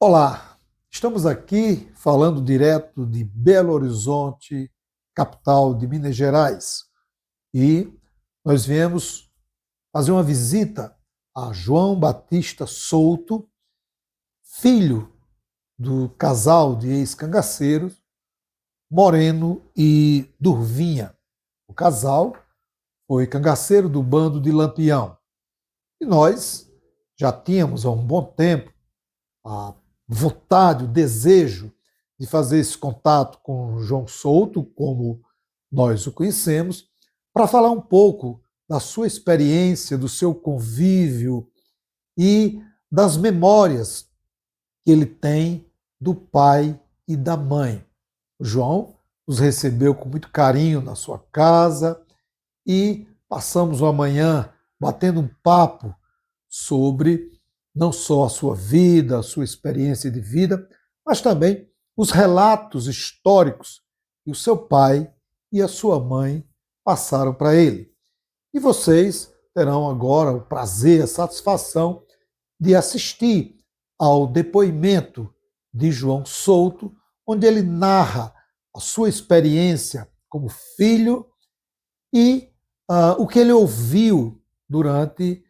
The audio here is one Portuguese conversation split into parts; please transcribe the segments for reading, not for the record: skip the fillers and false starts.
Olá, estamos aqui falando direto de Belo Horizonte, capital de Minas Gerais, e nós viemos fazer uma visita a João Batista Souto, filho do casal de ex-cangaceiros, Moreno e Durvinha. O casal foi cangaceiro do bando de Lampião. E nós já tínhamos há um bom tempo a vontade, o desejo de fazer esse contato com João Souto, como nós o conhecemos, para falar um pouco da sua experiência, do seu convívio e das memórias que ele tem do pai e da mãe. O João nos recebeu com muito carinho na sua casa e passamos uma manhã batendo um papo sobre não só a sua vida, a sua experiência de vida, mas também os relatos históricos que o seu pai e a sua mãe passaram para ele. E vocês terão agora o prazer, a satisfação de assistir ao depoimento de João Souto, onde ele narra a sua experiência como filho e o que ele ouviu durante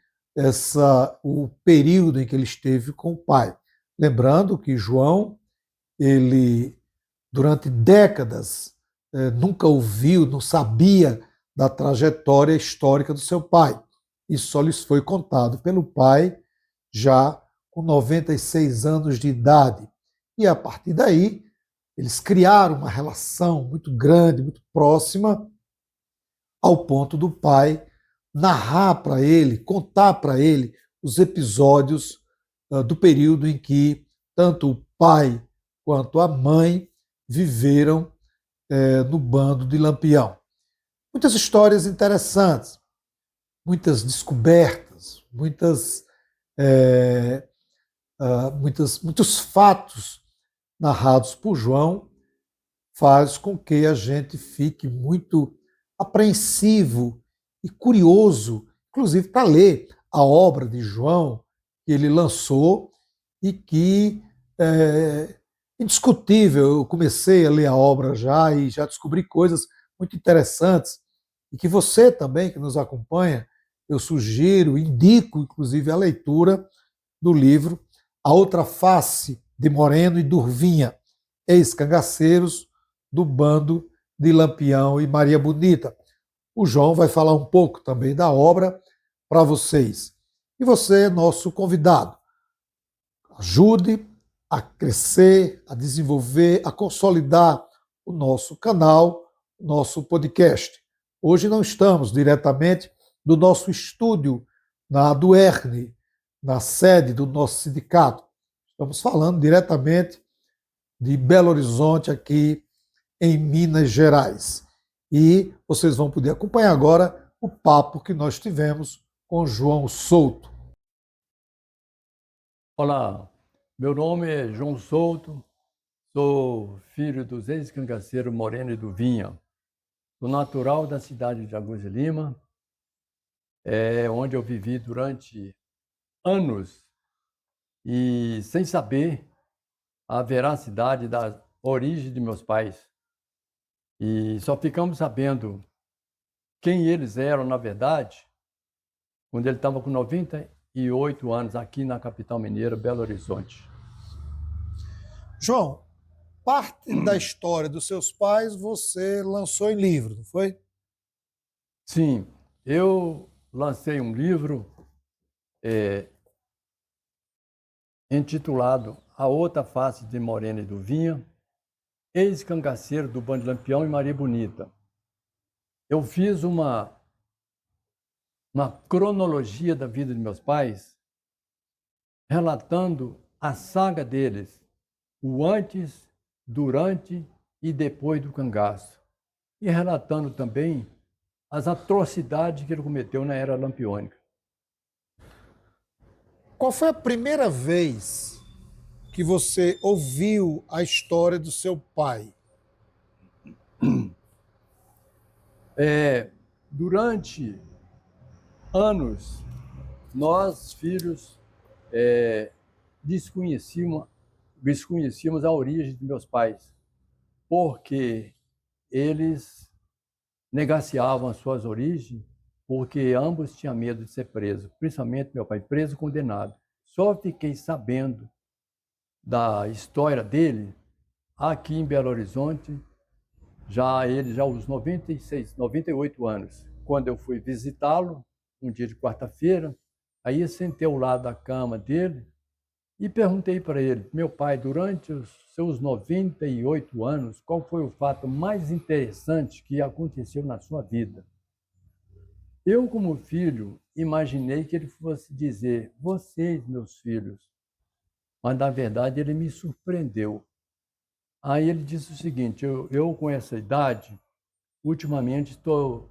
o período em que ele esteve com o pai. Lembrando que João, ele durante décadas nunca ouviu, não sabia da trajetória histórica do seu pai. Isso só lhes foi contado pelo pai já com 96 anos de idade. E a partir daí, eles criaram uma relação muito grande, muito próxima, ao ponto do pai narrar para ele, contar para ele os episódios do período em que tanto o pai quanto a mãe viveram no bando de Lampião. Muitas histórias interessantes, muitas descobertas, muitos fatos narrados por João faz com que a gente fique muito apreensivo e curioso, inclusive para ler a obra de João que ele lançou e que é indiscutível. Eu comecei a ler a obra já e já descobri coisas muito interessantes e que você também, que nos acompanha, eu sugiro, indico inclusive a leitura do livro A Outra Face de Moreno e Durvinha, ex-cangaceiros do bando de Lampião e Maria Bonita. O João vai falar um pouco também da obra para vocês. E você é nosso convidado. Ajude a crescer, a desenvolver, a consolidar o nosso canal, o nosso podcast. Hoje não estamos diretamente do nosso estúdio na Duerne, na sede do nosso sindicato. Estamos falando diretamente de Belo Horizonte, aqui em Minas Gerais. E vocês vão poder acompanhar agora o papo que nós tivemos com João Souto. Olá, meu nome é João Souto, sou filho dos ex-cangaceiros Moreno e Durvinha. Sou natural da cidade de Agulha de Lima, onde eu vivi durante anos e sem saber a veracidade da origem de meus pais. E só ficamos sabendo quem eles eram, na verdade, quando ele estava com 98 anos aqui na capital mineira, Belo Horizonte. João, parte da história dos seus pais você lançou em livro, não foi? Sim, eu lancei um livro intitulado A Outra Face de Moreno e Durvinha, ex-cangaceiro do bando de Lampião e Maria Bonita. Eu fiz uma cronologia da vida de meus pais, relatando a saga deles, o antes, durante e depois do cangaço, e relatando também as atrocidades que ele cometeu na era lampiônica. Qual foi a primeira vez que você ouviu a história do seu pai? Durante anos, nós, filhos, desconhecíamos desconhecíamos a origem de meus pais, porque eles negaciavam as suas origens, porque ambos tinham medo de ser presos, principalmente meu pai, preso condenado. Só fiquei sabendo da história dele aqui em Belo Horizonte, já aos 96, 98 anos, quando eu fui visitá-lo, um dia de quarta-feira, aí eu sentei ao lado da cama dele e perguntei para ele, meu pai, durante os seus 98 anos, qual foi o fato mais interessante que aconteceu na sua vida? Eu, como filho, imaginei que ele fosse dizer, vocês, meus filhos, mas na verdade ele me surpreendeu. Aí ele disse o seguinte, eu com essa idade, ultimamente estou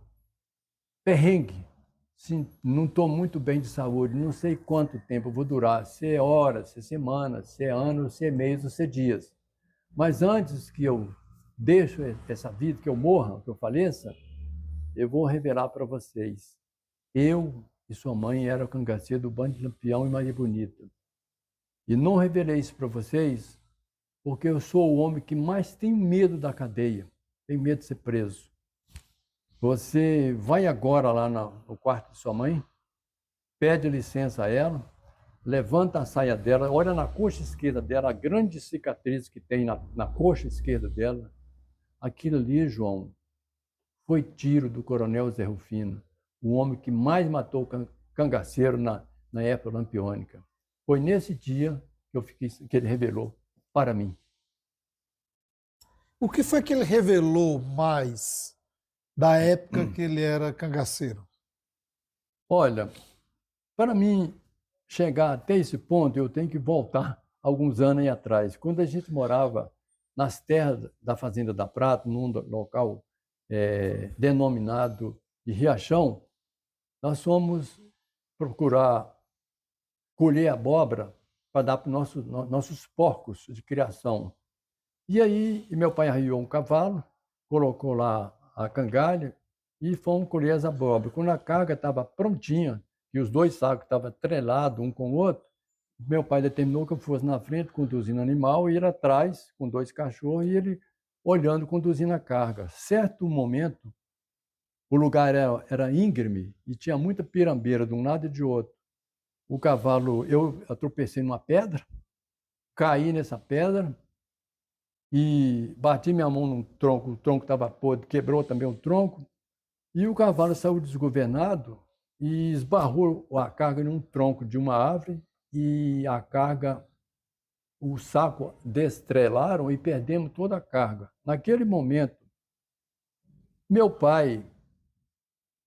perrengue, sim, não estou muito bem de saúde, não sei quanto tempo vou durar, se é horas, se é semanas, se é anos, se é meses ou se é dias. Mas antes que eu deixe essa vida, que eu morra, que eu faleça, eu vou revelar para vocês. Eu e sua mãe eram cangaceiro do Bando de Lampião e Maria Bonita. E não revelei isso para vocês porque eu sou o homem que mais tem medo da cadeia, tem medo de ser preso. Você vai agora lá no quarto de sua mãe, pede licença a ela, levanta a saia dela, olha na coxa esquerda dela, a grande cicatriz que tem na coxa esquerda dela. Aquilo ali, João, foi tiro do coronel Zé Rufino, o homem que mais matou cangaceiro na época lampiônica. Foi nesse dia que ele revelou para mim. O que foi que ele revelou mais da época que ele era cangaceiro? Olha, para mim chegar até esse ponto, eu tenho que voltar alguns anos aí atrás. Quando a gente morava nas terras da Fazenda da Prata, num local denominado de Riachão, nós fomos procurar colher abóbora para dar para os nossos porcos de criação. E aí, meu pai arriou um cavalo, colocou lá a cangalha e fomos colher as abóboras. Quando a carga estava prontinha, e os dois sacos estavam atrelados um com o outro, meu pai determinou que eu fosse na frente conduzindo o animal e ele atrás com dois cachorros e ele olhando, conduzindo a carga. Certo momento, o lugar era íngreme e tinha muita pirambeira de um lado e de outro. O cavalo, eu tropecei numa pedra, caí nessa pedra e bati minha mão num tronco, o tronco estava podre, quebrou também o tronco, e o cavalo saiu desgovernado e esbarrou a carga em um tronco de uma árvore e a carga, o saco destrelaram e perdemos toda a carga. Naquele momento, meu pai,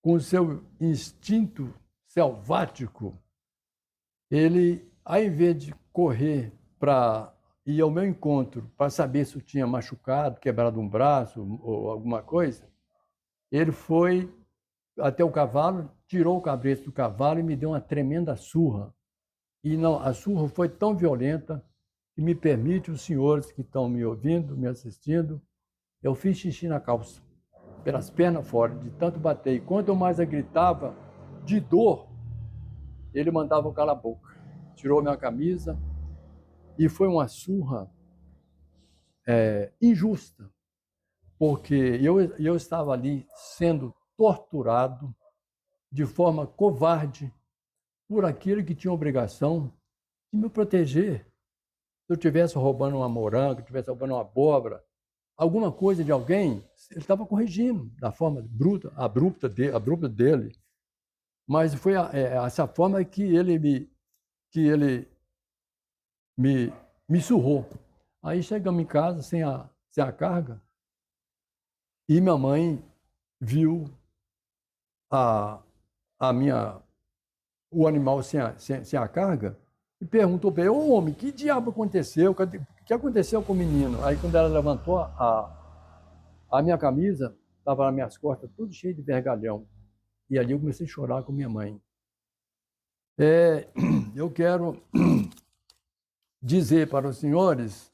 com o seu instinto selvático, ele, ao invés de correr para ir ao meu encontro para saber se eu tinha machucado, quebrado um braço ou alguma coisa, ele foi até o cavalo, tirou o cabrito do cavalo e me deu uma tremenda surra. E não, a surra foi tão violenta que me permite, os senhores que estão me ouvindo, me assistindo, eu fiz xixi na calça, pelas pernas fora, de tanto bater. E quanto eu mais gritava de dor, ele mandava eu calar a boca. Tirou minha camisa e foi uma surra injusta, porque eu estava ali sendo torturado de forma covarde por aquele que tinha obrigação de me proteger. Se eu estivesse roubando uma moranga, estivesse roubando uma abóbora, alguma coisa de alguém, ele estava corrigindo da forma bruta, abrupta dele. Mas foi essa forma que ele me surrou. Aí chegamos em casa sem a carga e minha mãe viu a, a minha, o animal sem a carga e perguntou para ele, ô homem, que diabo aconteceu? O que aconteceu com o menino? Aí quando ela levantou a minha camisa, estava nas minhas costas, tudo cheio de vergalhão. E ali eu comecei a chorar com minha mãe. Eu quero dizer para os senhores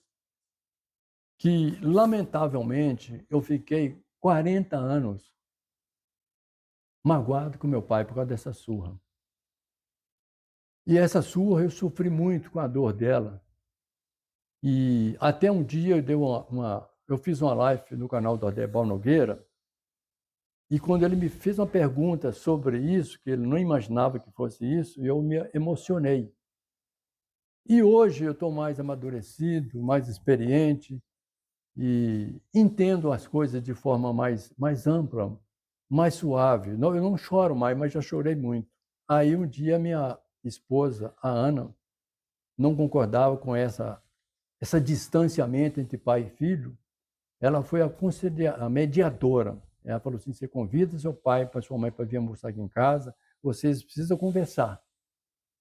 que, lamentavelmente, eu fiquei 40 anos magoado com meu pai por causa dessa surra. E essa surra eu sofri muito com a dor dela. E até um dia eu fiz uma live no canal do Adebal Nogueira, e quando ele me fez uma pergunta sobre isso, que ele não imaginava que fosse isso, eu me emocionei. E hoje eu estou mais amadurecido, mais experiente, e entendo as coisas de forma mais ampla, mais suave. Não, eu não choro mais, mas já chorei muito. Aí um dia minha esposa, a Ana, não concordava com esse distanciamento entre pai e filho. Ela foi a mediadora. Ela falou assim: você convida seu pai para sua mãe para vir almoçar aqui em casa, vocês precisam conversar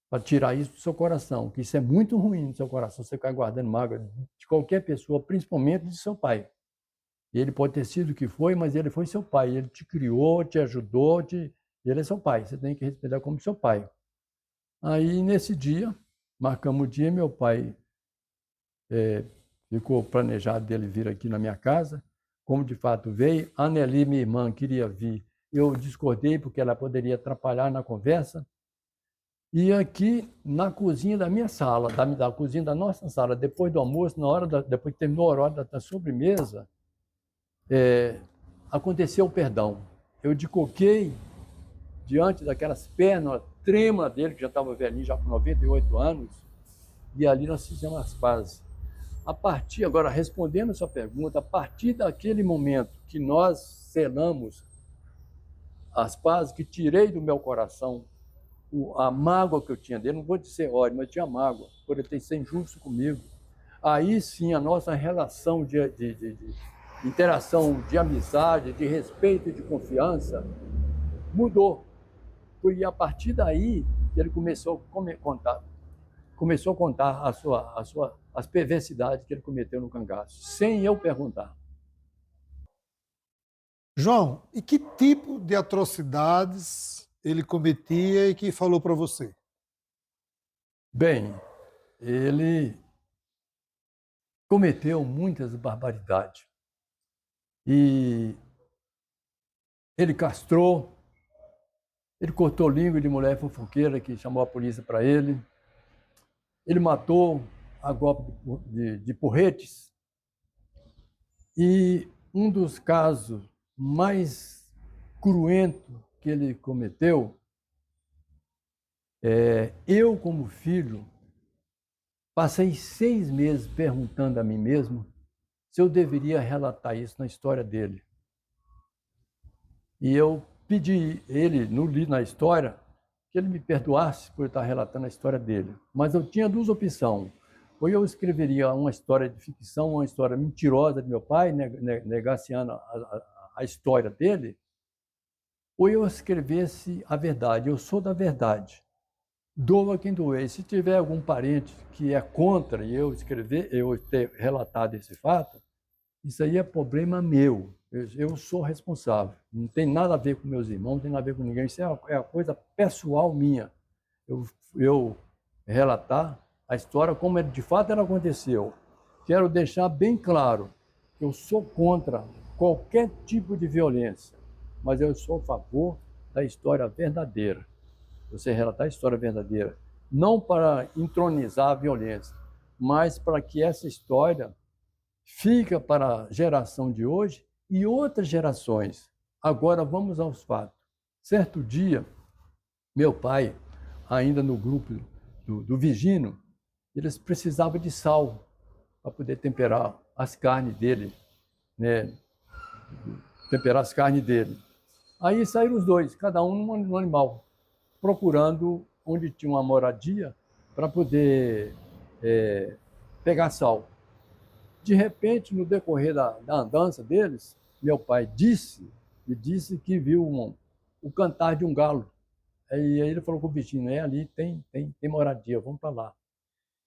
para tirar isso do seu coração, que isso é muito ruim no seu coração, você ficar guardando mágoa de qualquer pessoa, principalmente de seu pai. Ele pode ter sido o que foi, mas ele foi seu pai. Ele te criou, te ajudou, ele é seu pai. Você tem que respeitar como seu pai. Aí, nesse dia, marcamos o dia, meu pai ficou planejado dele vir aqui na minha casa. Como de fato veio, a Nelly, minha irmã, queria vir. Eu discordei porque ela poderia atrapalhar na conversa. E aqui na cozinha da minha sala, da cozinha da nossa sala, depois do almoço, depois que terminou a hora da sobremesa, aconteceu o perdão. Eu decoquei diante daquelas pernas trêmulas dele, que já estava velhinho, já com 98 anos, e ali nós fizemos as pazes. Agora respondendo a sua pergunta, a partir daquele momento que nós selamos as pazes, que tirei do meu coração a mágoa que eu tinha dele, não vou dizer ódio, mas tinha mágoa, por ele ter sido injusto comigo, aí sim a nossa relação de interação, de amizade, de respeito e de confiança mudou. Foi a partir daí que ele começou a contar as perversidades que ele cometeu no cangaço, sem eu perguntar. João, e que tipo de atrocidades ele cometia e que falou para você? Bem, ele cometeu muitas barbaridades. E ele castrou, ele cortou língua de mulher fofoqueira que chamou a polícia para ele. Ele matou a golpe de porretes. E um dos casos mais cruentos que ele cometeu, eu como filho, passei 6 meses perguntando a mim mesmo se eu deveria relatar isso na história dele. E eu pedi ele, na história, que ele me perdoasse por estar relatando a história dele. Mas eu tinha 2 opções. Ou eu escreveria uma história de ficção, uma história mentirosa de meu pai, negaciando a história dele, ou eu escrevesse a verdade. Eu sou da verdade. Doa quem doer. Se tiver algum parente que é contra eu ter relatado esse fato, isso aí é problema meu. Eu sou responsável. Não tem nada a ver com meus irmãos, não tem nada a ver com ninguém. Isso é uma coisa pessoal minha. Eu relatar a história como de fato ela aconteceu. Quero deixar bem claro que eu sou contra qualquer tipo de violência, mas eu sou a favor da história verdadeira. Você relatar a história verdadeira, não para entronizar a violência, mas para que essa história fica para a geração de hoje e outras gerações. Agora vamos aos fatos. Certo dia, meu pai, ainda no grupo do Vigino, eles precisavam de sal para poder temperar as carnes dele, né? Temperar as carnes dele. Aí saíram os 2, cada um no animal, procurando onde tinha uma moradia para poder pegar sal. De repente, no decorrer da andança deles, meu pai me disse que viu o cantar de um galo. Aí ele falou com o bichinho: ali tem moradia, vamos para lá.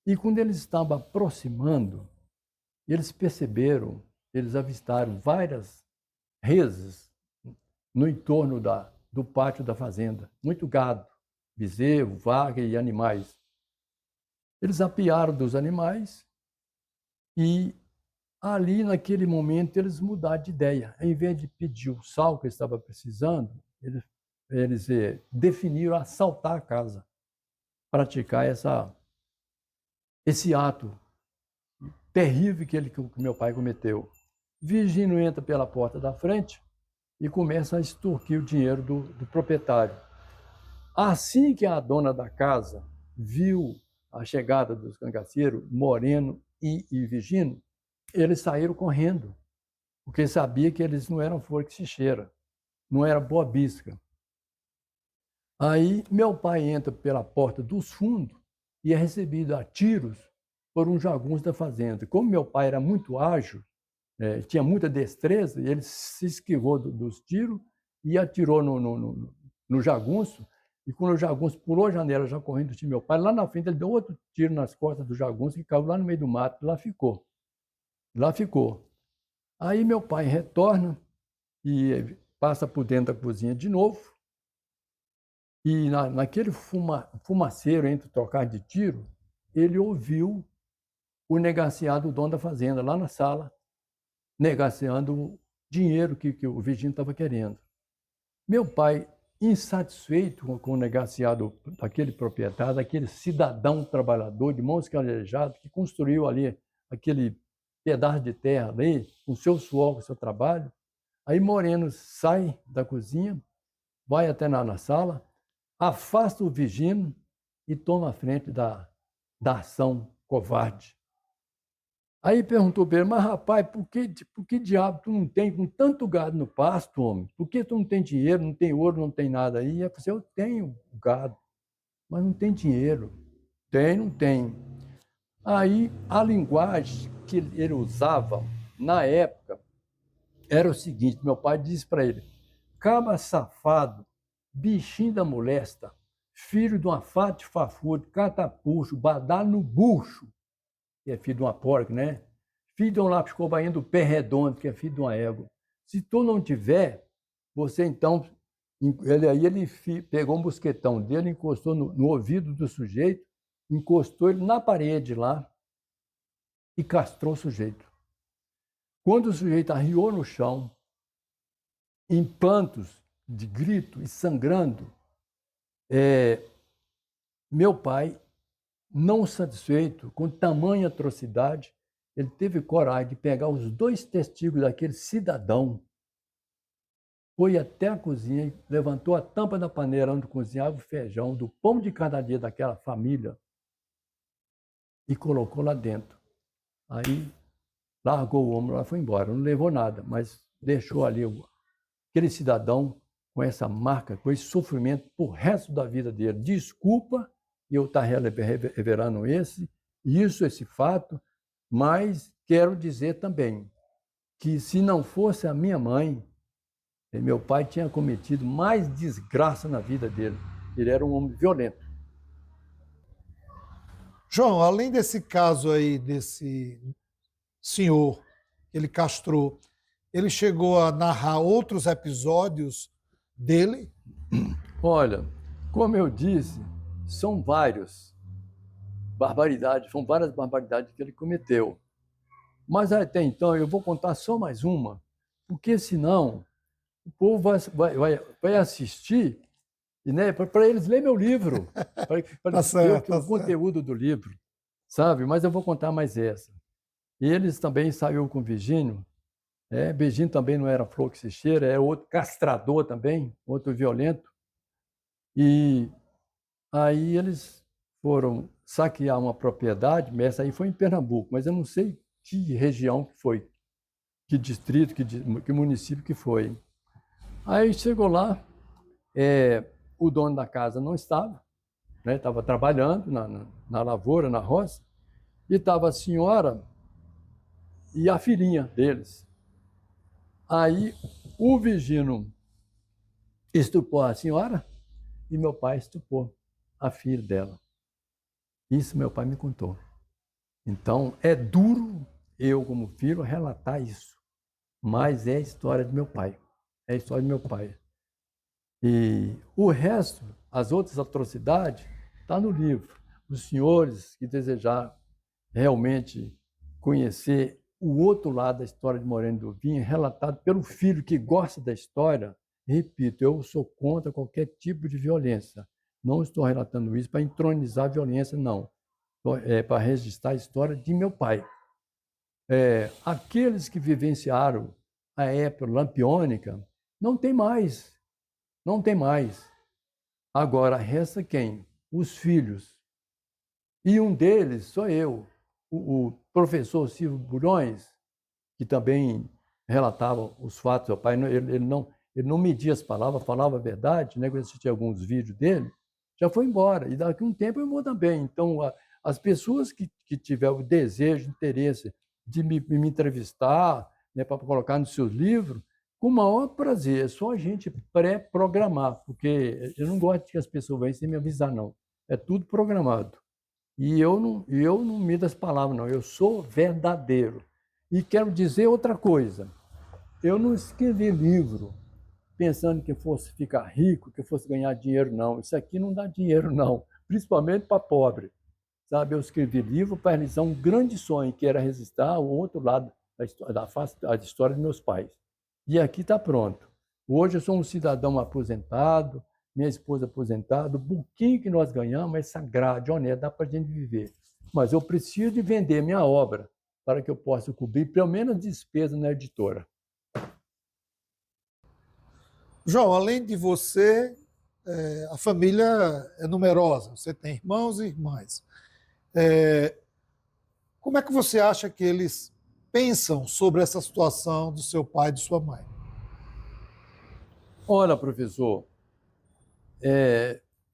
E quando eles estavam aproximando, eles perceberam, eles avistaram várias reses no entorno do pátio da fazenda. Muito gado, bezerro, vaca e animais. Eles apiaram dos animais e ali, naquele momento, eles mudaram de ideia. Em vez de pedir o sal que estava precisando, eles definiram assaltar a casa, praticar esse ato terrível que meu pai cometeu. Virgínio entra pela porta da frente e começa a extorquir o dinheiro do proprietário. Assim que a dona da casa viu a chegada dos cangaceiros, Moreno e Virgínio, eles saíram correndo, porque sabia que eles não eram flor que se cheira, não era boa bisca. Aí meu pai entra pela porta dos fundos e é recebido a tiros por um jagunço da fazenda. Como meu pai era muito ágil, tinha muita destreza, ele se esquivou dos tiros e atirou no jagunço. E quando o jagunço pulou a janela, já correndo do time meu pai, lá na frente ele deu outro tiro nas costas do jagunço, que caiu lá no meio do mato, lá ficou. Lá ficou. Aí meu pai retorna e passa por dentro da cozinha de novo. E naquele fumaceiro entre trocar de tiro, ele ouviu o negaciado, o dono da fazenda, lá na sala, negaciando o dinheiro que o Virgínio estava querendo. Meu pai, insatisfeito com o negaciado daquele proprietário, daquele cidadão trabalhador de mãos calejadas que construiu ali aquele pedaço de terra ali, com seu suor, com seu trabalho, aí Moreno sai da cozinha, vai até na sala, afasta o Virgínio e toma a frente da ação covarde. Aí perguntou para ele, mas rapaz, por que diabo tu não tem com tanto gado no pasto, homem? Por que tu não tem dinheiro, não tem ouro, não tem nada aí? Ele falou, eu tenho gado, mas não tem dinheiro. Tem, não tem. Aí a linguagem que ele usava na época era o seguinte, meu pai disse para ele, caba safado, bichinho da molesta, filho de uma fate fafude, catapuxo, badalo no bucho, que é filho de uma porca, né? Filho de um lápis cobainha do pé redondo, que é filho de uma égua. Se tu não tiver, você então... Ele pegou um mosquetão dele, encostou no ouvido do sujeito, encostou ele na parede lá e castrou o sujeito. Quando o sujeito arriou no chão, em prantos de grito e sangrando, meu pai, não satisfeito com tamanha atrocidade, ele teve coragem de pegar os 2 testículos daquele cidadão, foi até a cozinha e levantou a tampa da paneira onde cozinhava o feijão, do pão de cada dia daquela família, e colocou lá dentro. Aí largou o ombro e foi embora. Não levou nada, mas deixou ali aquele cidadão com essa marca, com esse sofrimento pro resto da vida dele. Desculpa, eu estou revelando esse fato, mas quero dizer também que se não fosse a minha mãe, meu pai tinha cometido mais desgraça na vida dele. Ele era um homem violento. João, além desse caso aí, desse senhor que ele castrou, ele chegou a narrar outros episódios dele? Olha, como eu disse, são várias barbaridades que ele cometeu. Mas até então eu vou contar só mais uma, porque senão o povo vai assistir, né, para eles lerem meu livro, para ver o conteúdo do livro, sabe? Mas eu vou contar mais essa. Eles também saiu com o Virgínio. Virgínio também não era flor que se cheira, é outro castrador também, outro violento. E aí eles foram saquear uma propriedade, mas essa aí foi em Pernambuco, mas eu não sei que região que foi, que distrito, que município que foi. Aí chegou lá, o dono da casa não estava, né? Estava trabalhando na lavoura, na roça, e estava a senhora e a filhinha deles. Aí o Virgínio estuprou a senhora e meu pai estuprou a filha dela. Isso meu pai me contou. Então, é duro eu, como filho, relatar isso, mas é a história do meu pai. É a história do meu pai. E o resto, as outras atrocidades, está no livro. Os senhores que desejar realmente conhecer o outro lado da história de Moreno do Vinha, relatado pelo filho que gosta da história, repito, eu sou contra qualquer tipo de violência. Não estou relatando isso para entronizar a violência, não. É para registrar a história de meu pai. Aqueles que vivenciaram a época lampiônica, não tem mais, não tem mais. Agora, resta quem? Os filhos. E um deles sou eu, o professor Silvio Bulhões, que também relatava os fatos. O pai, ele não media as palavras, falava a verdade, né? Eu assisti alguns vídeos dele, já foi embora. E daqui a um tempo eu vou também. Então, as pessoas que tiverem o desejo, interesse de me entrevistar, né, para colocar nos seus livros, com o maior prazer. É só a gente pré-programar, porque eu não gosto que as pessoas venham sem me avisar, não. É tudo programado. E eu não mido as palavras, não. Eu sou verdadeiro. E quero dizer outra coisa. Eu não escrevi livro pensando que eu fosse ficar rico, que eu fosse ganhar dinheiro, não. Isso aqui não dá dinheiro, não. Principalmente para pobre. Sabe, eu escrevi livro para realizar um grande sonho, que era registrar o outro lado da história dos meus pais. E aqui está pronto. Hoje eu sou um cidadão aposentado, minha esposa aposentada, o pouquinho que nós ganhamos é sagrado, honesto, dá para a gente viver. Mas eu preciso de vender minha obra para que eu possa cobrir pelo menos despesa na editora. João, além de você, a família é numerosa. Você tem irmãos e irmãs. Como é que você acha que eles pensam sobre essa situação do seu pai e de sua mãe? Olha, professor,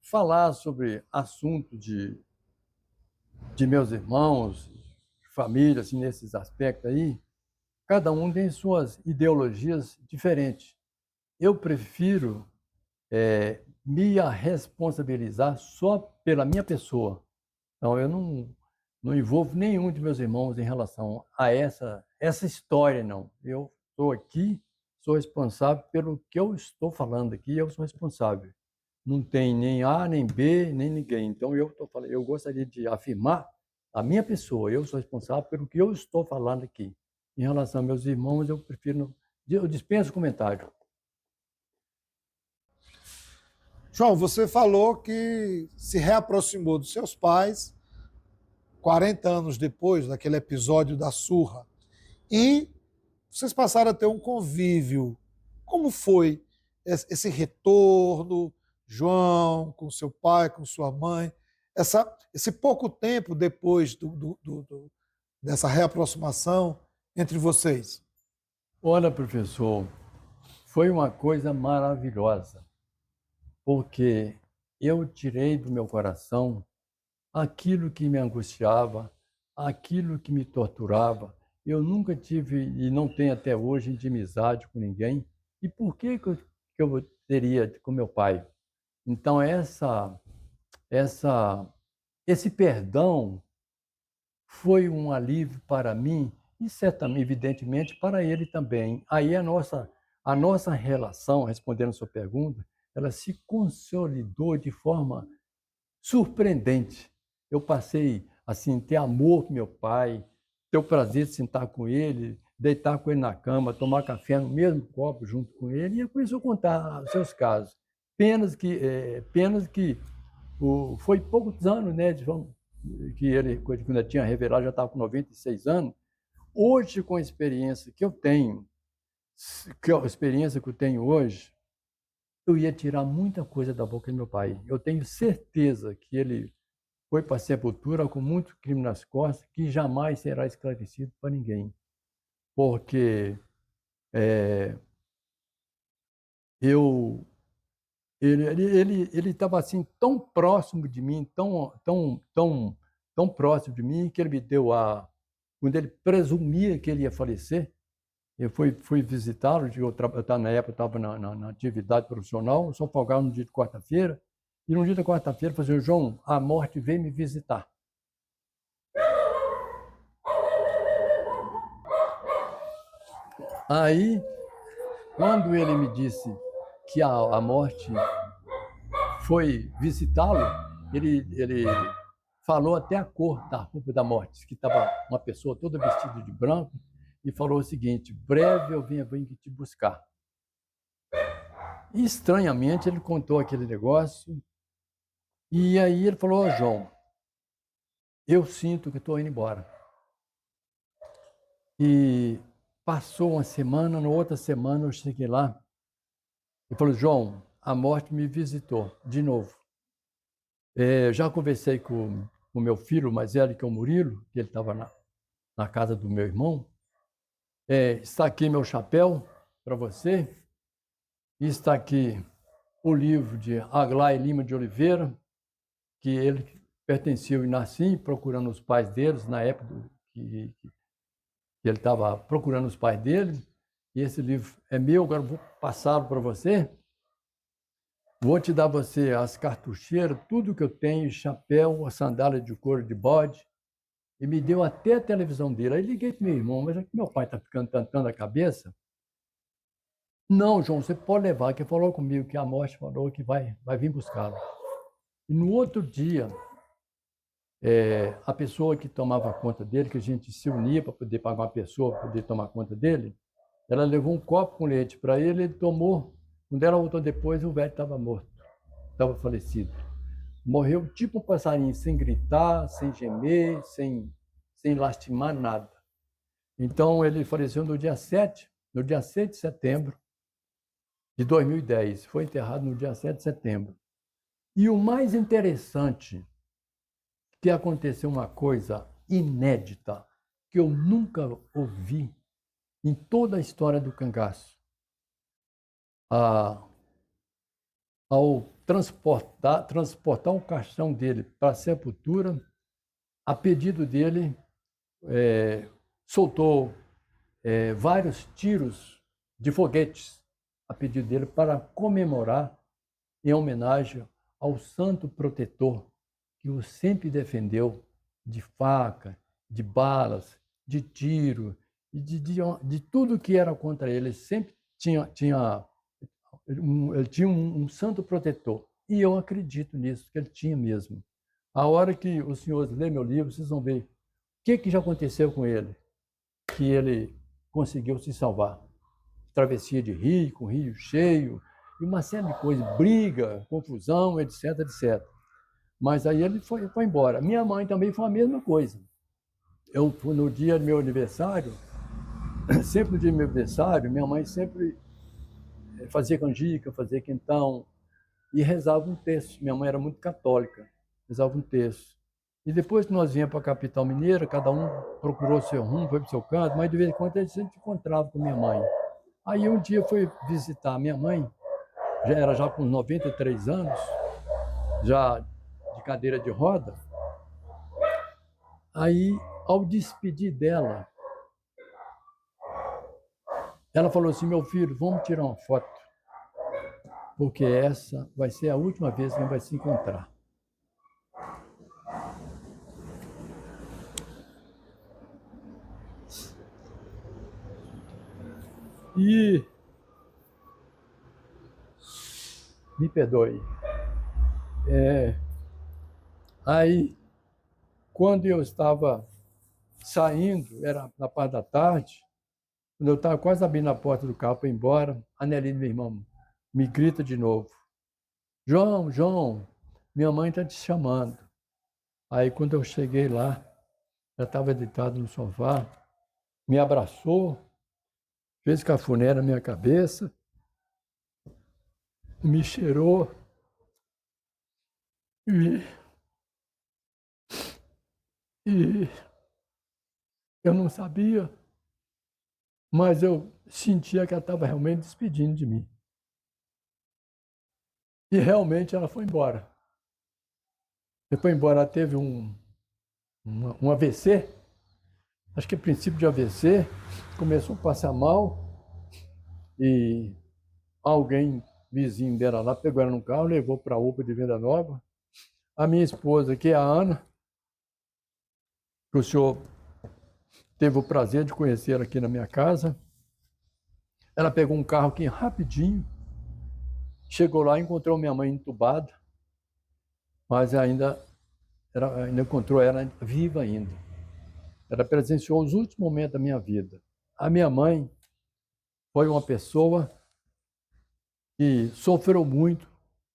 falar sobre assunto de meus irmãos, família, assim, nesses aspectos aí, cada um tem suas ideologias diferentes. Eu prefiro me responsabilizar só pela minha pessoa. Então, eu não envolvo nenhum de meus irmãos em relação a essa história, não. Eu estou aqui, sou responsável pelo que eu estou falando aqui, eu sou responsável. Não tem nem A, nem B, nem ninguém. Então, eu gostaria de afirmar a minha pessoa, eu sou responsável pelo que eu estou falando aqui. Em relação aos meus irmãos, eu dispenso comentário. João, você falou que se reaproximou dos seus pais 40 anos depois daquele episódio da surra e vocês passaram a ter um convívio. Como foi esse retorno, João, com seu pai, com sua mãe, esse pouco tempo depois dessa reaproximação entre vocês? Olha, professor, foi uma coisa maravilhosa, porque eu tirei do meu coração aquilo que me angustiava, aquilo que me torturava. Eu nunca tive, e não tenho até hoje, intimidade com ninguém. E por que eu teria com meu pai? Então, essa, esse perdão foi um alívio para mim e, certamente, evidentemente, para ele também. Aí a nossa relação, respondendo a sua pergunta, ela se consolidou de forma surpreendente. Eu passei assim ter amor com meu pai, ter o prazer de sentar com ele, deitar com ele na cama, tomar café no mesmo copo junto com ele, e ele começou a contar os seus casos. Penas que foi poucos anos, né, que ele, quando eu tinha revelado, já estava com 96 anos. Hoje, com a experiência que eu tenho, a experiência que eu tenho hoje, eu ia tirar muita coisa da boca do meu pai. Eu tenho certeza que ele foi para a sepultura com muito crime nas costas, que jamais será esclarecido para ninguém. Porque eu ele estava assim tão próximo de mim, tão próximo de mim, que ele me deu quando ele presumia que ele ia falecer, eu fui visitá-lo, na época eu estava na atividade profissional, eu só folgava no dia de quarta-feira, e no dia da quarta-feira eu falei assim: João, a morte veio me visitar. Aí, quando ele me disse que a morte foi visitá-lo, ele falou até a cor da roupa da morte, que estava uma pessoa toda vestida de branco, e falou o seguinte: breve eu venho te buscar. E, estranhamente, ele contou aquele negócio, e aí ele falou: João, eu sinto que estou indo embora. E passou uma semana, na outra semana eu cheguei lá e falou: João, a morte me visitou de novo. Já conversei com o meu filho mais velho, que é o Murilo, que ele estava na casa do meu irmão. Está aqui meu chapéu para você. E está aqui o livro de Aglai Lima de Oliveira, que ele pertencia ao Inacim, procurando os pais deles, na época que ele estava procurando os pais dele. E esse livro é meu, agora vou passá-lo para você. Vou te dar você as cartucheiras, tudo que eu tenho, chapéu, a sandália de couro de bode. E me deu até a televisão dele. Aí liguei para meu irmão, mas é que meu pai está ficando tantando a cabeça. Não, João, você pode levar, que falou comigo que a morte falou que vai vir buscá-lo. E no outro dia, a pessoa que tomava conta dele, que a gente se unia para poder pagar uma pessoa para poder tomar conta dele, ela levou um copo com leite para ele, ele tomou. Quando ela voltou depois, o velho estava morto, estava falecido. Morreu tipo um passarinho, sem gritar, sem gemer, sem lastimar nada. Então, ele faleceu no dia 7 de setembro de 2010. Foi enterrado no dia 7 de setembro. E o mais interessante, que aconteceu uma coisa inédita, que eu nunca ouvi em toda a história do cangaço. Ao transportar o caixão dele para a sepultura, a pedido dele, soltou vários tiros de foguetes, a pedido dele, para comemorar, em homenagem ao santo protetor que o sempre defendeu de faca, de balas, de tiro, de tudo que era contra ele. Ele sempre tinha um santo protetor. E eu acredito nisso, que ele tinha mesmo. A hora que os senhores lerem meu livro, vocês vão ver o que já aconteceu com ele, que ele conseguiu se salvar. Travessia de rio, com rio cheio, e uma série de coisas, briga, confusão, etc, etc. Mas aí ele foi embora. Minha mãe também foi a mesma coisa. Eu fui no dia do meu aniversário, sempre no dia do meu aniversário, minha mãe sempre fazia canjica, fazia quentão e rezava um terço. Minha mãe era muito católica, rezava um terço. E depois que nós viemos para a capital mineira, cada um procurou seu rumo, foi para o seu canto, mas de vez em quando a gente sempre encontrava com minha mãe. Aí um dia eu fui visitar a minha mãe, já com 93 anos, já de cadeira de roda. Aí, ao despedir dela, ela falou assim: meu filho, vamos tirar uma foto, porque essa vai ser a última vez que a gente vai se encontrar. E me perdoe. Aí, quando eu estava saindo, era na parte da tarde, quando eu estava quase abrindo a porta do carro para ir embora, a Nelly, minha irmã, me grita de novo: João, João, minha mãe está te chamando. Aí, quando eu cheguei lá, ela estava deitada no sofá, me abraçou, fez cafuné na minha cabeça, me cheirou e eu não sabia, mas eu sentia que ela estava realmente despedindo de mim. E realmente ela foi embora. Depois embora, ela teve um AVC, acho que a princípio de AVC, começou a passar mal e alguém, vizinho dela lá, pegou ela no carro, levou para a UPA de Venda Nova. A minha esposa, que é a Ana, que o senhor teve o prazer de conhecer aqui na minha casa, ela pegou um carro aqui rapidinho, chegou lá e encontrou minha mãe entubada, mas ainda encontrou ela viva ainda. Ela presenciou os últimos momentos da minha vida. A minha mãe foi uma pessoa que sofreu muito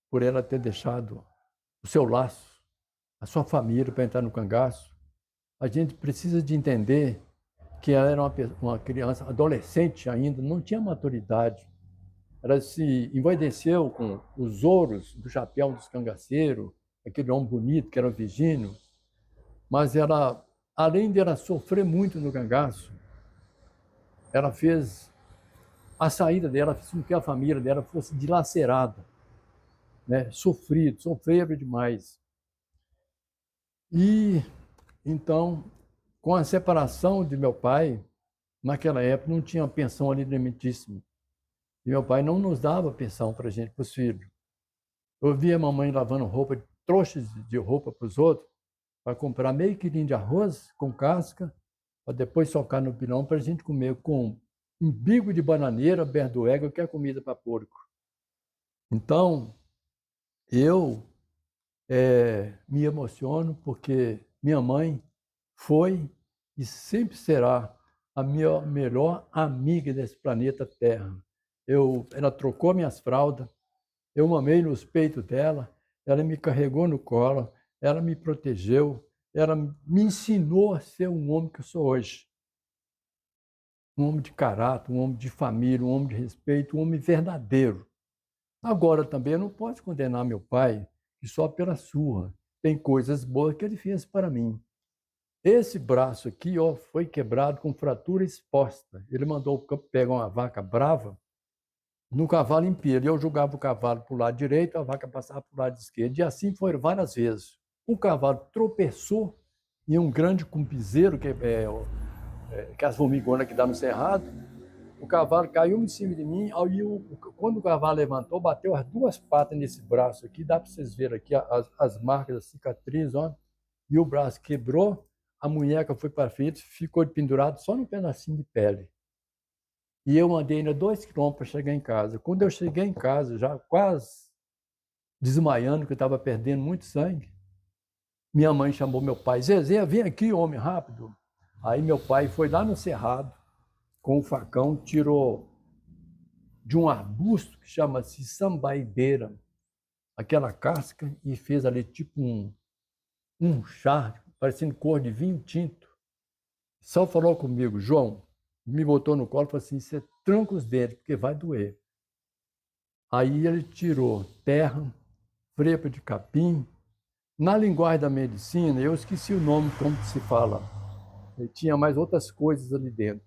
por ela ter deixado o seu laço, a sua família, para entrar no cangaço. A gente precisa de entender que ela era uma criança, adolescente ainda, não tinha maturidade. Ela se envaideceu com os ouros do chapéu dos cangaceiros, aquele homem bonito que era o Virgínio, mas ela, além de ela sofrer muito no cangaço, ela fez a saída dela, fez com que a família dela fosse dilacerada, né? Sofreram demais. E então, com a separação de meu pai, naquela época não tinha pensão alimentícia. E meu pai não nos dava pensão para a gente, para os filhos. Eu via a mamãe lavando roupa, trouxas de roupa para os outros, para comprar meio quilinho de arroz com casca, para depois socar no pilão para a gente comer com umbigo de bananeira, berdoega, que é comida para porco. Então, eu me emociono porque minha mãe foi e sempre será a minha melhor amiga desse planeta Terra. Ela trocou minhas fraldas, eu mamei nos peitos dela, ela me carregou no colo, ela me protegeu, ela me ensinou a ser um homem que eu sou hoje. Um homem de caráter, um homem de família, um homem de respeito, um homem verdadeiro. Agora também eu não posso condenar meu pai que só pela surra. Tem coisas boas que ele fez para mim. Esse braço aqui, ó, foi quebrado com fratura exposta. Ele mandou pegar uma vaca brava no cavalo inteiro. Eu jogava o cavalo para o lado direito, a vaca passava para o lado esquerdo. E assim foi várias vezes. O cavalo tropeçou em um grande cumpizeiro, que é as formigonas que dá no cerrado. O cavalo caiu em cima de mim. Aí, quando o cavalo levantou, bateu as duas patas nesse braço aqui. Dá para vocês verem aqui as marcas, as cicatrizes, ó. E o braço quebrou. A munheca foi para frente, ficou pendurado só num pedacinho de pele. E eu andei ainda 2 quilômetros para chegar em casa. Quando eu cheguei em casa, já quase desmaiando, que eu estava perdendo muito sangue, minha mãe chamou meu pai. Zezé, vem aqui, homem, rápido. Aí meu pai foi lá no cerrado, com o facão, tirou de um arbusto que chama-se sambaideira, aquela casca, e fez ali tipo um chá, parecendo cor de vinho tinto. Só falou comigo, João, me botou no colo e falou assim, você tranca os dentes, porque vai doer. Aí ele tirou terra, frepa de capim. Na linguagem da medicina, eu esqueci o nome, como se fala. Ele tinha mais outras coisas ali dentro.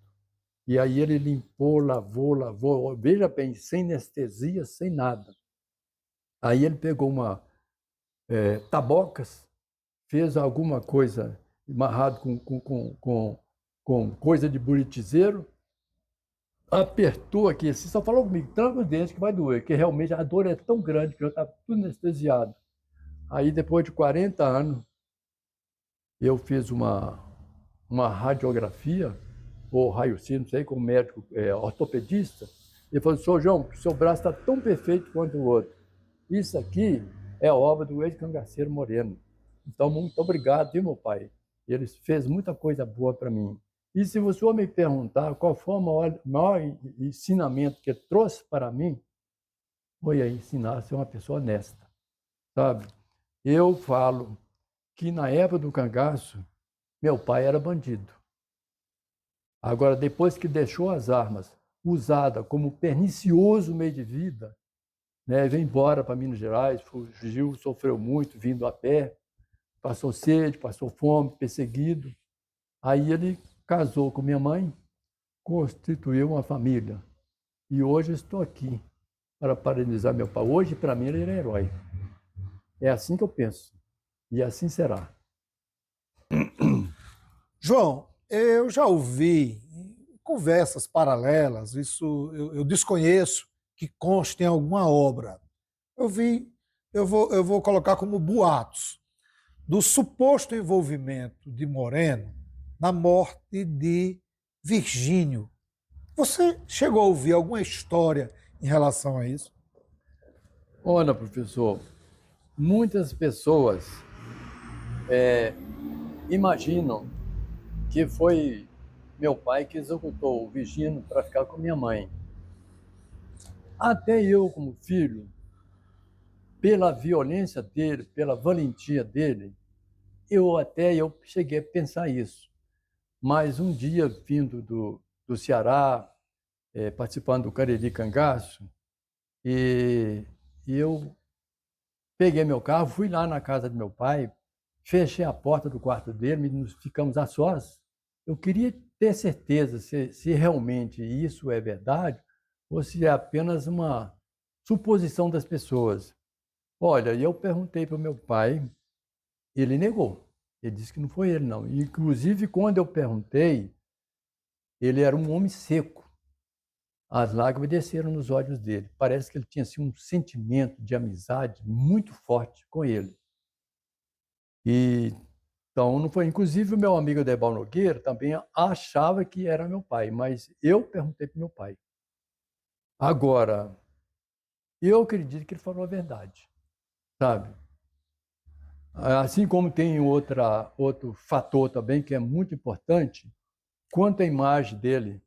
E aí ele limpou, lavou. Veja bem, sem anestesia, sem nada. Aí ele pegou tabocas, fez alguma coisa amarrado com coisa de buritizeiro, apertou aqui, assim, só falou comigo, tranca os dentes que vai doer, porque realmente a dor é tão grande que eu estava tudo anestesiado. Aí, depois de 40 anos, eu fiz uma radiografia, ou raio-x, não sei, com um médico ortopedista. Ele falou, senhor João, seu braço está tão perfeito quanto o outro. Isso aqui é a obra do ex-cangaceiro Moreno. Então, muito obrigado, viu, meu pai? Ele fez muita coisa boa para mim. E se você me perguntar qual foi o maior ensinamento que ele trouxe para mim, foi a ensinar a ser uma pessoa honesta, sabe? Eu falo que na época do cangaço, meu pai era bandido. Agora, depois que deixou as armas usada como pernicioso meio de vida, né, veio embora para Minas Gerais, fugiu, sofreu muito, vindo a pé, passou sede, passou fome, perseguido. Aí ele casou com minha mãe, constituiu uma família. E hoje estou aqui para parabenizar meu pai. Hoje, para mim, ele é herói. É assim que eu penso. E assim será. João, eu já ouvi conversas paralelas, isso eu desconheço que conste em alguma obra. Eu vi, eu vou colocar como boatos, do suposto envolvimento de Moreno na morte de Virgínio. Você chegou a ouvir alguma história em relação a isso? Olha, professor, muitas pessoas imaginam que foi meu pai que executou o Virgínio para ficar com minha mãe. Até eu, como filho, pela violência dele, pela valentia dele, eu cheguei a pensar isso. mas um dia, vindo do Ceará, participando do Cariri Cangaço, e eu peguei meu carro, fui lá na casa do meu pai, fechei a porta do quarto dele, nos ficamos a sós. Eu queria ter certeza se realmente isso é verdade ou se é apenas uma suposição das pessoas. Olha, eu perguntei para o meu pai, ele negou. Ele disse que não foi ele, não. Inclusive, quando eu perguntei, ele era um homem seco. As lágrimas desceram nos olhos dele. Parece que ele tinha assim, um sentimento de amizade muito forte com ele. E então não foi. Inclusive, o meu amigo Adebal Nogueira também achava que era meu pai, mas eu perguntei para meu pai. Agora, eu acredito que ele falou a verdade, sabe? Assim como tem outro fator também que é muito importante, quanto à imagem dele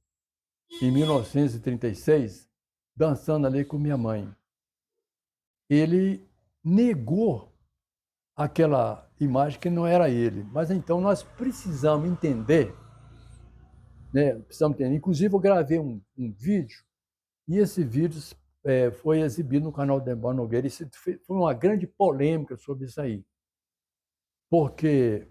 em 1936, dançando ali com minha mãe. Ele negou aquela imagem que não era ele. Mas então nós precisamos entender, né? Precisamos entender. Inclusive, eu gravei um vídeo e esse vídeo foi exibido no canal do Adebal Nogueira. Isso foi uma grande polêmica sobre isso aí. Porque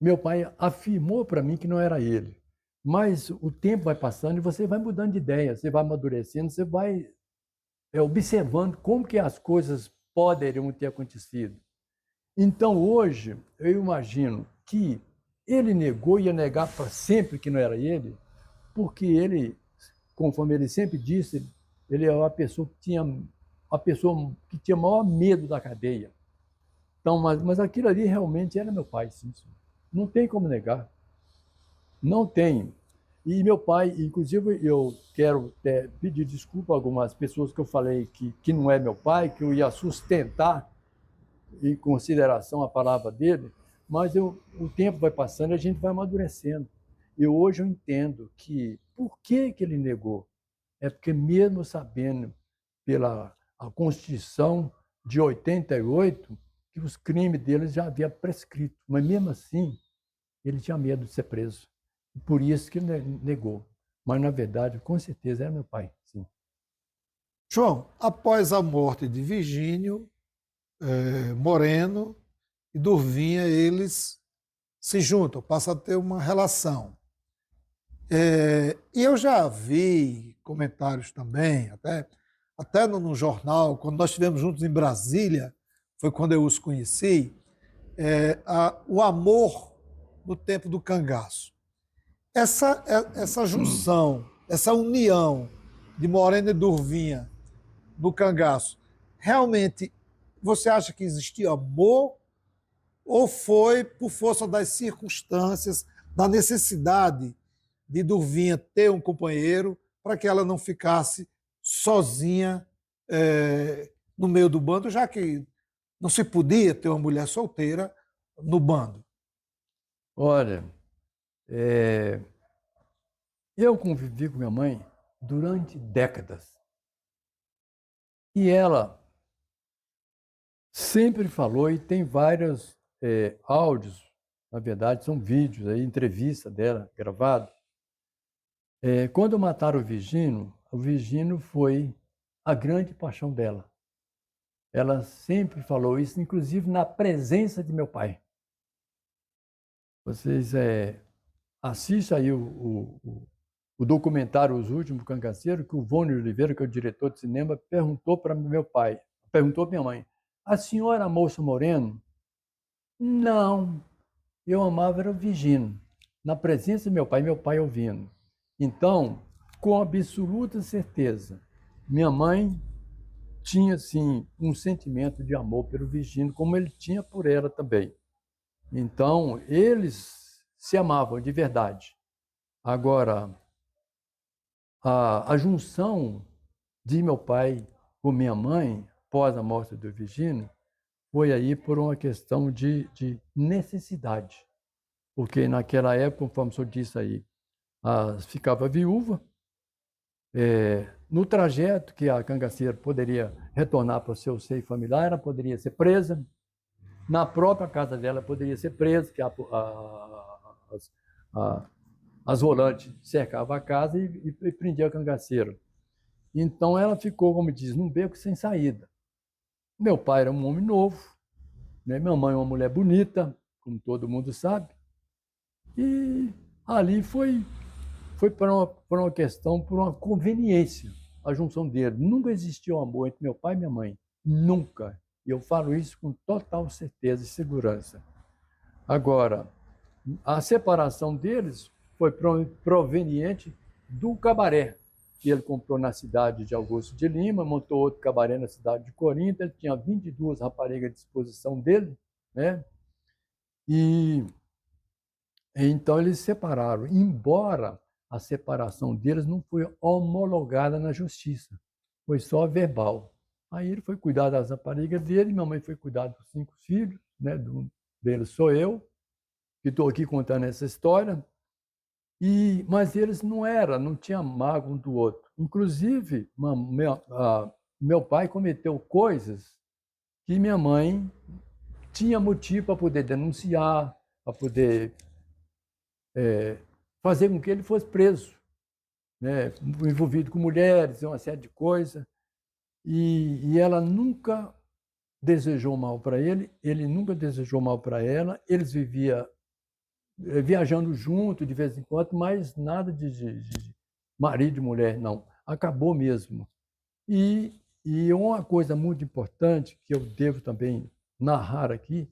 meu pai afirmou para mim que não era ele. Mas o tempo vai passando e você vai mudando de ideia, você vai amadurecendo, você vai observando como que as coisas poderiam ter acontecido. Então, hoje, eu imagino que ele negou e ia negar para sempre que não era ele, porque ele, conforme ele sempre disse, ele é uma pessoa que tinha maior medo da cadeia. Então, mas aquilo ali realmente era meu pai, sim, sim. Não tem como negar. Não tem. E meu pai, inclusive, eu quero pedir desculpa a algumas pessoas que eu falei que não é meu pai, que eu ia sustentar em consideração a palavra dele, mas o tempo vai passando e a gente vai amadurecendo. E hoje eu entendo que por que ele negou? É porque mesmo sabendo pela a Constituição de 88 que os crimes dele já havia prescrito, mas mesmo assim ele tinha medo de ser preso. Por isso que ele negou. Mas, na verdade, com certeza era meu pai, sim. João, após a morte de Virgínio Moreno e Durvinha, eles se juntam, passam a ter uma relação. E eu já vi comentários também, até no jornal, quando nós estivemos juntos em Brasília, foi quando eu os conheci, o amor no tempo do cangaço. Essa junção, essa união de Moreno e Durvinha no cangaço, realmente você acha que existia amor ou foi por força das circunstâncias, da necessidade de Durvinha ter um companheiro para que ela não ficasse sozinha no meio do bando, já que não se podia ter uma mulher solteira no bando? Olha, eu convivi com minha mãe durante décadas. E ela sempre falou, e tem vários áudios, na verdade, são vídeos, aí, entrevista dela gravada. Quando mataram o Virgínio foi a grande paixão dela. Ela sempre falou isso, inclusive na presença de meu pai. Vocês assistam aí o documentário Os Últimos Cangaceiros, que o Vônio Oliveira, que é o diretor de cinema, perguntou para meu pai, perguntou para minha mãe: a senhora Moça Moreno? Não, eu amava era o Virgínio, na presença de meu pai ouvindo. Então, com absoluta certeza, minha mãe tinha, assim, um sentimento de amor pelo Virgínio, como ele tinha por ela também. Então, eles se amavam de verdade. Agora, a junção de meu pai com minha mãe, após a morte do Virgínio, foi aí por uma questão de necessidade. Porque naquela época, conforme o senhor disse aí, ficava viúva. No trajeto que a cangaceira poderia retornar para o seu seio familiar, ela poderia ser presa. Na própria casa dela poderia ser presa, que as volantes cercavam a casa e prendia a cangaceira. Então ela ficou, como diz, num beco sem saída. Meu pai era um homem novo, né? Minha mãe uma mulher bonita, como todo mundo sabe. E ali foi por uma questão, por uma conveniência, a junção deles. Nunca existiu amor entre meu pai e minha mãe. Nunca. E eu falo isso com total certeza e segurança. Agora, a separação deles foi proveniente do cabaré que ele comprou na cidade de Augusto de Lima, montou outro cabaré na cidade de Corinto, ele tinha 22 raparigas à disposição dele, né? E então eles se separaram, embora a separação deles não foi homologada na justiça, foi só verbal. Aí ele foi cuidar das raparigas dele, minha mãe foi cuidar dos 5 filhos, né? Um deles sou eu, que estou aqui contando essa história. Mas eles não tinham mágoa um do outro. Inclusive, meu pai cometeu coisas que minha mãe tinha motivo para poder denunciar, para poder fazer com que ele fosse preso, né? Envolvido com mulheres, uma série de coisas. E ela nunca desejou mal para ele nunca desejou mal para ela, eles viviam viajando junto de vez em quando, mas nada de marido e mulher, não. Acabou mesmo. E, e uma coisa muito importante que eu devo também narrar aqui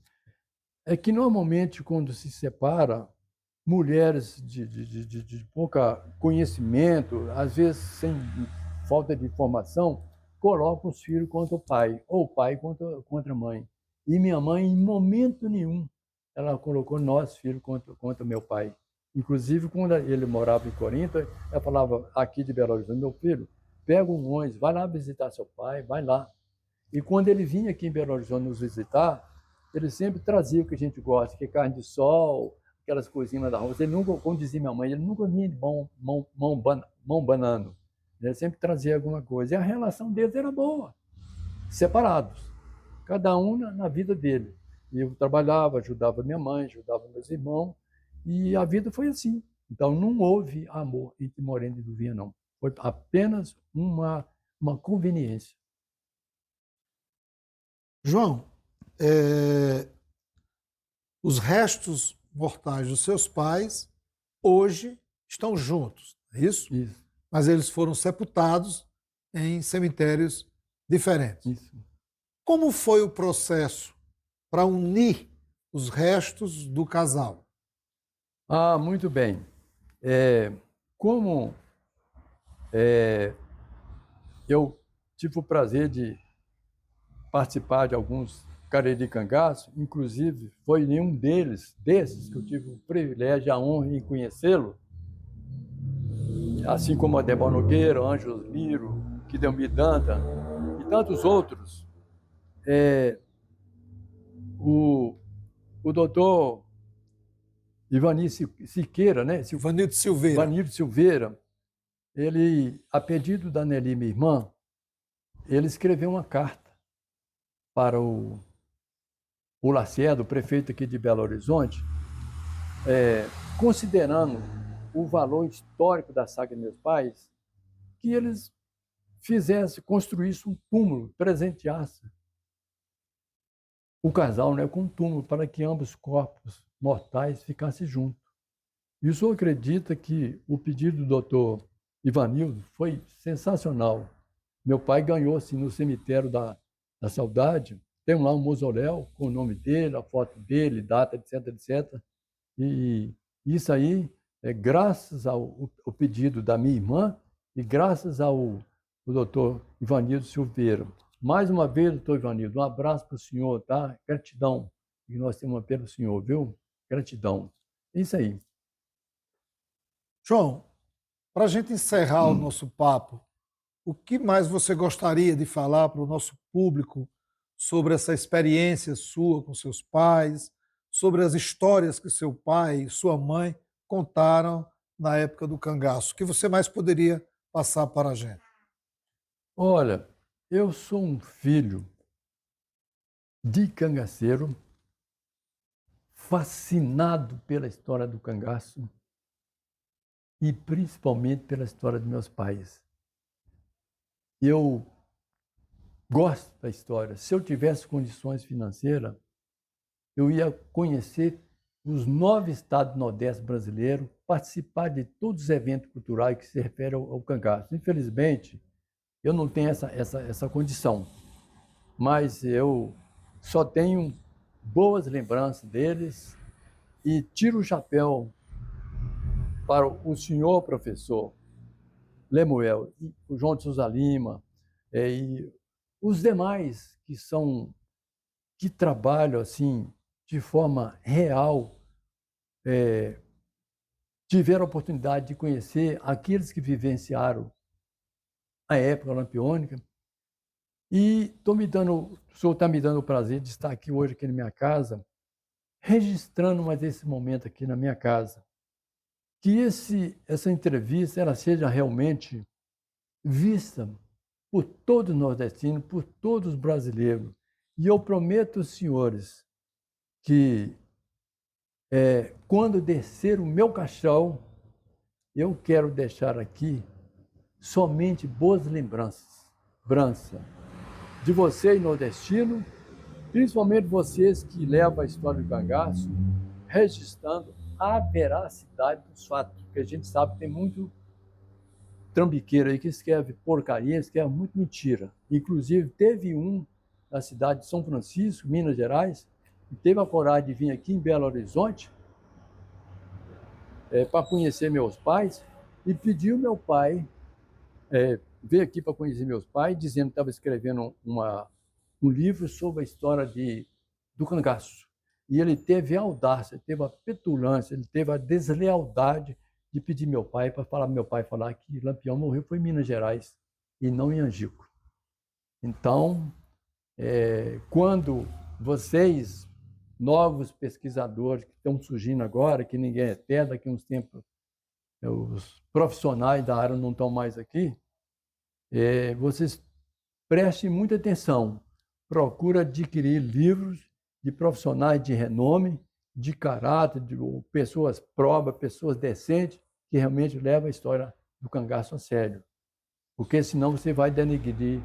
é que, normalmente, quando se separa, mulheres de pouca conhecimento, às vezes sem falta de informação, colocam os filhos contra o pai, ou o pai contra a mãe. E minha mãe, em momento nenhum, ela colocou nós, filhos, contra meu pai. Inclusive, quando ele morava em Corinto, ela falava aqui de Belo Horizonte: meu filho, pega um ônibus, vai lá visitar seu pai, vai lá. E quando ele vinha aqui em Belo Horizonte nos visitar, ele sempre trazia o que a gente gosta, que é carne de sol, aquelas coisinhas da roça. Ele nunca, como dizia minha mãe, ele nunca vinha de mão banando. Ele sempre trazia alguma coisa. E a relação deles era boa, separados, cada um na vida dele. E eu trabalhava, ajudava minha mãe, ajudava meus irmãos, e a vida foi assim. Então não houve amor entre Moreno e Duvinha, não. Foi apenas uma conveniência. João, os restos mortais dos seus pais hoje estão juntos, é isso? Isso, Mas eles foram sepultados em cemitérios diferentes. isso. Como foi o processo para unir os restos do casal? Ah, muito bem. Como eu tive o prazer de participar de alguns Cariri Cangaço, inclusive foi nenhum desses que eu tive o privilégio, a honra em conhecê-lo, assim como a Débora Nogueira, Ângelo Miro, Kidemir Danta e tantos outros. O, o doutor Ivani Siqueira, né? Ivanildo Silveira. Ivanildo Silveira, ele, a pedido da Nelly, minha irmã, ele escreveu uma carta para o Lacerda, o prefeito aqui de Belo Horizonte, considerando o valor histórico da saga de meus pais, que eles construíssem um túmulo, presenteassem o casal, né, com um túmulo para que ambos corpos mortais ficassem juntos. E o senhor acredita que o pedido do doutor Ivanildo foi sensacional. Meu pai ganhou assim, no cemitério da Saudade, tem lá um mausoléu com o nome dele, a foto dele, data, etc, etc. E isso aí é graças ao pedido da minha irmã e graças ao doutor Ivanildo Silveira. Mais uma vez, doutor Ivanildo, um abraço para o senhor, tá? Gratidão que nós temos pelo senhor, viu? Gratidão. É isso aí. João, para a gente encerrar o nosso papo, o que mais você gostaria de falar para o nosso público sobre essa experiência sua com seus pais, sobre as histórias que seu pai e sua mãe contaram na época do cangaço? O que você mais poderia passar para a gente? Olha, eu sou um filho de cangaceiro, fascinado pela história do cangaço, e principalmente pela história dos meus pais. Eu gosto da história. Se eu tivesse condições financeiras, eu ia conhecer os 9 estados do Nordeste brasileiro, participar de todos os eventos culturais que se referem ao cangaço. Infelizmente, eu não tenho essa condição, mas eu só tenho boas lembranças deles e tiro o chapéu para o senhor professor Lemuel, e o João de Souza Lima, e os demais que trabalham assim de forma real, tiveram a oportunidade de conhecer aqueles que vivenciaram a época lampiônica. E o senhor está me dando o prazer de estar aqui hoje, aqui na minha casa, registrando mais esse momento aqui na minha casa. Que essa entrevista ela seja realmente vista por todos os nordestinos, por todos os brasileiros. E eu prometo aos senhores que, quando descer o meu caixão, eu quero deixar aqui somente boas lembranças de vocês, nordestinos, principalmente vocês que levam a história do cangaço, registrando a veracidade dos fatos, porque a gente sabe que tem muito trambiqueiro aí que escreve porcaria, escreve muito mentira. Inclusive, teve um na cidade de São Francisco, Minas Gerais, que teve a coragem de vir aqui em Belo Horizonte para conhecer meus pais e pediu meu pai, veio aqui para conhecer meus pais, dizendo que estava escrevendo um livro sobre a história do cangaço. E ele teve a audácia, teve a petulância, ele teve a deslealdade de pedir meu pai falar que Lampião morreu foi em Minas Gerais e não em Angico. Então, quando vocês, novos pesquisadores que estão surgindo agora, que ninguém é eterno, daqui a uns tempos os profissionais da área não estão mais aqui, vocês prestem muita atenção, procura adquirir livros de profissionais de renome, de caráter, de pessoas probas, pessoas decentes, que realmente levam a história do cangaço a sério. Porque senão você vai denegrir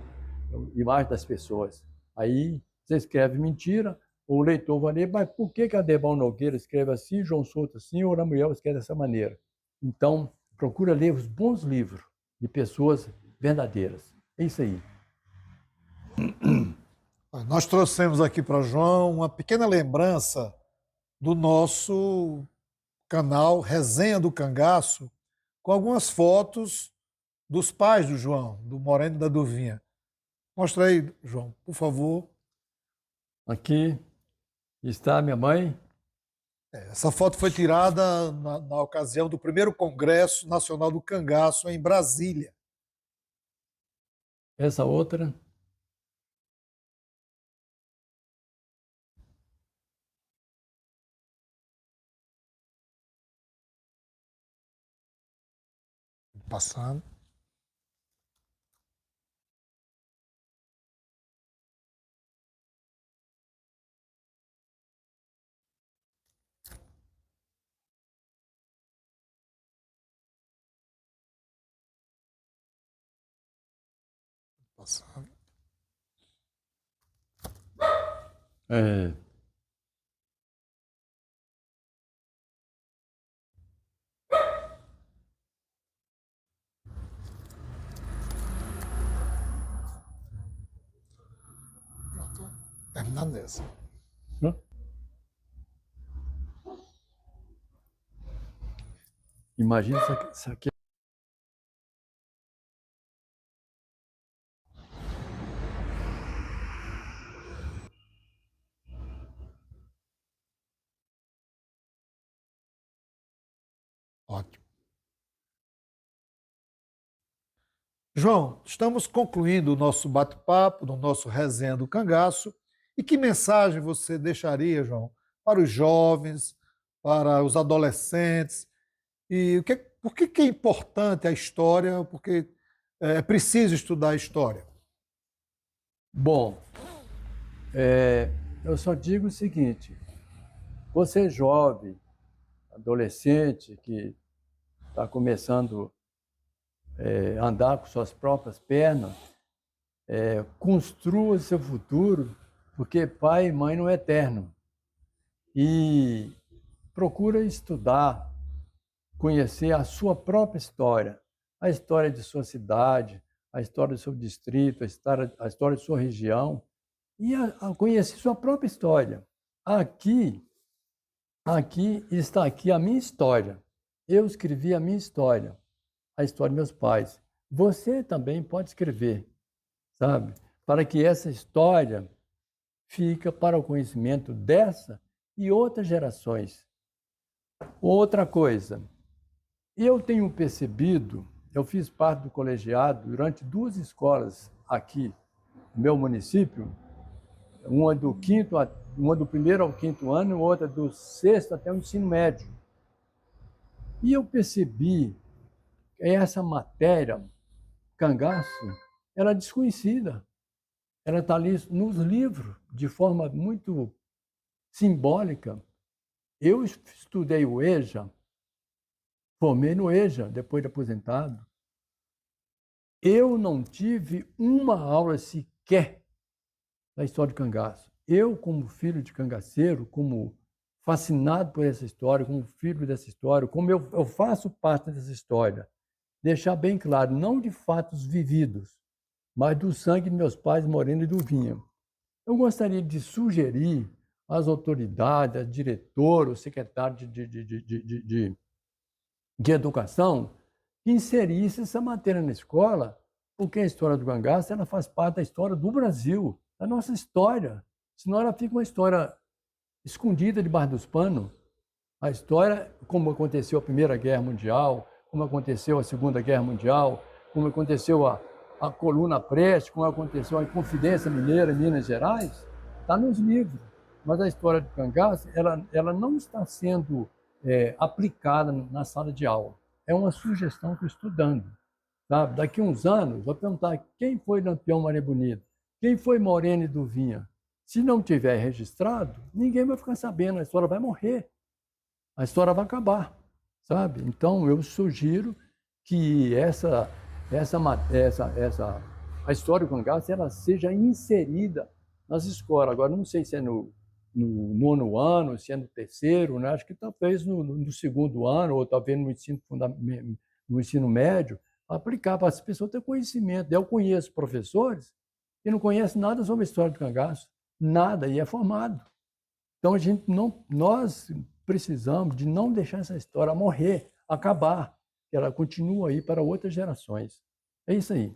a imagem das pessoas. Aí você escreve mentira, o leitor vai ler, mas por que Adebal Nogueira escreve assim, João Souto assim, ou Lamuel escreve dessa maneira? Então, procura ler os bons livros de pessoas verdadeiras. É isso aí. Nós trouxemos aqui para João uma pequena lembrança do nosso canal Resenha do Cangaço, com algumas fotos dos pais do João, do Moreno e da Duvinha. Mostra aí, João, por favor. Aqui está minha mãe. Essa foto foi tirada na ocasião do primeiro Congresso Nacional do Cangaço em Brasília. Essa outra. Passando. Passando. É, Pronto. Terminando essa. imagina isso aqui. Ótimo. João, estamos concluindo o nosso bate-papo, no nosso Resenha do Cangaço. E que mensagem você deixaria, João, para os jovens, para os adolescentes? E por que é importante a história? Porque é preciso estudar a história. Bom, eu só digo o seguinte: você jovem, adolescente, que está começando a andar com suas próprias pernas, construa seu futuro, porque pai e mãe não é eterno. E procura estudar, conhecer a sua própria história, a história de sua cidade, a história do seu distrito, a história de sua região, e a conhecer sua própria história. Aqui está aqui a minha história. Eu escrevi a minha história, a história dos meus pais. Você também pode escrever, sabe? Para que essa história fique para o conhecimento dessa e outras gerações. Outra coisa, eu tenho percebido, eu fiz parte do colegiado durante 2 escolas aqui no meu município, uma do primeiro ao 5º ano e outra do 6º até o ensino médio. E eu percebi que essa matéria, cangaço, ela é desconhecida. Ela está ali nos livros, de forma muito simbólica. Eu estudei o EJA, formei no EJA, depois de aposentado. Eu não tive uma aula sequer da história de cangaço. Eu, como filho de cangaceiro, como fascinado por essa história, como filho dessa história, como eu faço parte dessa história, deixar bem claro, não de fatos vividos, mas do sangue de meus pais Moreno e do Vinha. Eu gostaria de sugerir às autoridades, a diretor, o secretário de educação, que inserisse essa matéria na escola, porque a história do cangaço ela faz parte da história do Brasil, da nossa história. Senão ela fica uma história escondida debaixo dos panos. A história, como aconteceu a Primeira Guerra Mundial, como aconteceu a Segunda Guerra Mundial, como aconteceu a Coluna Prestes, como aconteceu a Inconfidência Mineira em Minas Gerais, está nos livros. Mas a história do cangaço, ela não está sendo aplicada na sala de aula. É uma sugestão que eu estou dando. Sabe? Daqui a uns anos, vou perguntar quem foi Lampião Maria Bonita, quem foi Moreno e do Vinha. Se não tiver registrado, ninguém vai ficar sabendo, a história vai morrer. A história vai acabar, sabe? Então, eu sugiro que a história do cangaço ela seja inserida nas escolas. Agora, não sei se é no 9º ano, se é no 3º, né? Acho que talvez no 2º ano, ou talvez no ensino médio, aplicar para as pessoas terem conhecimento. Eu conheço professores que não conhecem nada sobre a história do cangaço, nada, e é formado. Então, nós precisamos de não deixar essa história morrer, acabar, que ela continua aí para outras gerações. É isso aí.